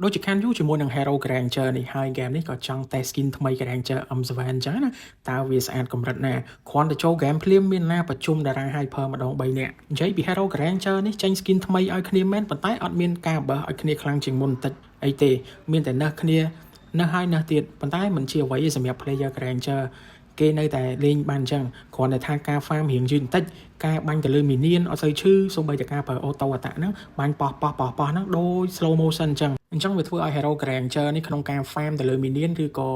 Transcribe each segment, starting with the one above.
ដូចជាខាន់យូជាមួយនឹង Hero Granger នេះហើយហ្គេមនេះក៏ចង់តែ skin ថ្មី Granger M7 អញ្ចឹងណាតើវាស្អាតកម្រិតណាគ្រាន់តែចូលហ្គេមភ្លាមមានណាប្រជុំតារា Hyper ម្ដង3នាក់និយាយពី Hero Granger នេះចេញ skin ថ្មីឲ្យគ្នាមែនប៉ុន្តែអត់មានការបើសឲ្យគ្នាខ្លាំងជាងមុនតិចអីទេមានតែណើសគ្នាណើសហើយណើសទៀតប៉ុន្តែមិនជាអ្វីទេសម្រាប់ player Granger គេនៅតែលេងបានអញ្ចឹងគ្រាន់តែថាការ farm រៀងយឺតបន្តិចការបាញ់ទៅលើ minion អត់សូវឈឺសូម្បីតែការប្រើ auto attack ហ្នឹងបាញ់ប៉ោះហ្នឹងដូច slow motion អញ្ចឹងវាធ្វើឲ្យ Hero Granger នេះក្នុងការ farm ទៅលើ minion ឬក៏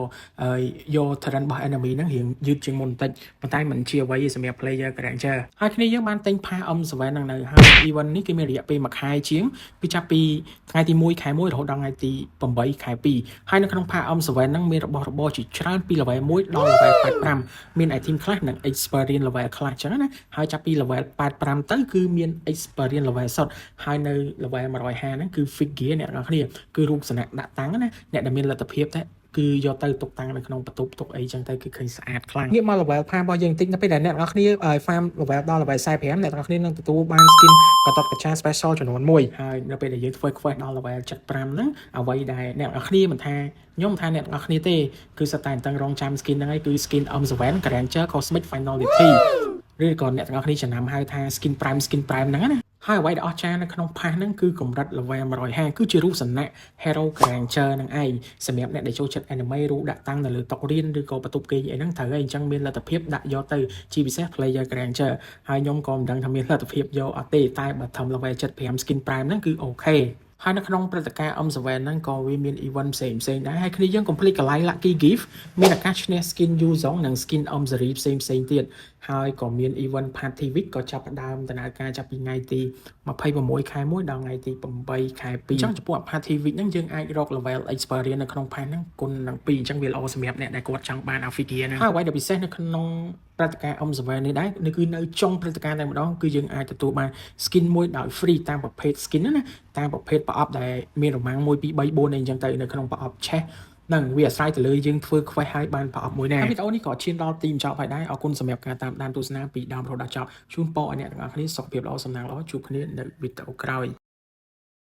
យក turn របស់ enemy ហ្នឹងរៀងយឺតជាងមុនបន្តិចប៉ុន្តែមិនជាអ្វីទេសម្រាប់ player Granger ហើយគ្នាយើងបានទិញ Pass M7 ហ្នឹងនៅហើយ event នេះគេមានរយៈពេល1ខែជាងពីចាប់ពីថ្ងៃទី1ខែ1រហូតដល់ថ្ងៃទី8ខែ2ហើយនៅក្នុង Pass M7 ហ្នឹងមានរបស់របរជាច្រើនពី level 1ដល់ level 85មាន item ខ្លះនិង experience level ខ្លះអញ្ចឹងណាហើយចាប់ពី level 85ទៅគឺមាន experience level សុទ្ធហើយនៅ level 150ហ្នឹងគឺ figure អ្នកនរគ្នាគឺរូបសនៈដាក់តាំងណាអ្នកដែលមានលទ្ធភាពតែគឺយកទៅទុកតាំងនៅក្នុងបន្ទប់ទុកអីចឹងទៅគឺឃើញស្អាតខ្លាំងងាកមក level ផារបស់យើងតិចនៅពេលដែលអ្នកនរគ្នា farm level ដល់ level 45អ្នកនរគ្នានឹងទទួលបាន skin កតតកចា special ចំនួន1ហើយនៅពេលដែលយើងធ្វើ quest ដល់ level 75ហ្នឹងអ្វីដែលអ្នកនរគ្នាមិនថាខ្ញុំថាអ្នកនរគ្នាទេគឺសិតតែតឹងរងចាំ skin ហ្នឹងហើយគឺ skin M7 Granger Cosmic Finality ឬក៏អ្នកទាំងអស់គ្នាចំណាំហៅថា skin prime ហ្នឹងណាហើយអ្វីដែលអស្ចារ្យនៅក្នុង pass ហ្នឹងគឺកម្រិត level 150គឺជារូបសនៈ Hero Granger ហ្នឹងឯងសម្រាប់អ្នកដែលចូលចិត្ត anime រូបដាក់តាំងនៅលើតុរៀនឬក៏បន្ទប់គេងអីហ្នឹងត្រូវហើយអញ្ចឹងមានលទ្ធភាពដាក់យកទៅជាពិសេស player Granger ហើយខ្ញុំក៏មិនដឹងថាមានលទ្ធភាពយកអត់ទេតែបើធ្វើ level 75 skin prime ហ្នឹងគឺអូខេហើយនៅក្នុងព្រឹត្តិការណ៍ M7 ហ្នឹងក៏វាមាន event ផ្សេងដែរហើយគ្នាយើង complete កន្លែង Lucky Gift មានឱកាសឈ្នះ skin Yuzong និង skin M series ផ្សេងទៀតហើយក៏មាន event Party Week ក៏ចាប់ផ្ដើមដំណើរការចាប់ពីថ្ងៃទី26ខែ1ដល់ថ្ងៃទី8ខែ2អញ្ចឹងចំពោះ Party Week ហ្នឹងយើងអាចរក level experience នៅក្នុង pass ហ្នឹងគុណនឹង2អញ្ចឹងវាល្អសម្រាប់អ្នកដែលគាត់ចង់បាន figure ហ្នឹងហើយអ្វីដែលពិសេសនៅក្នុងព្រឹត្តិការណ៍ M7 នេះដែរគឺនៅចុងព្រឹត្តិការណ៍តែម្ដងគឺយើងអាចទទួលបាន skin មួយដោយ free តាមប្រភេទ skin ណាតាមប្រភេទប្រអប់ដែលមានរមាំង1 2 3 4អីអញ្ចឹងទៅនៅក្នុងប្រអប់ chest នឹងវាអាស្រ័យទៅលើយើងធ្វើ quest ឲ្យបានប្រអប់មួយណាវីដេអូនេះក៏ឈានដល់ទីបញ្ចប់ហើយដែរអរគុណសម្រាប់ការតាមដានទស្សនាពីដើមរហូតដល់ចប់ជូនពរឲ្យអ្នកទាំងអស់គ្នាសុខភាពល្អសំណាងល្អជួបគ្នានៅវីដេអូក្រោយ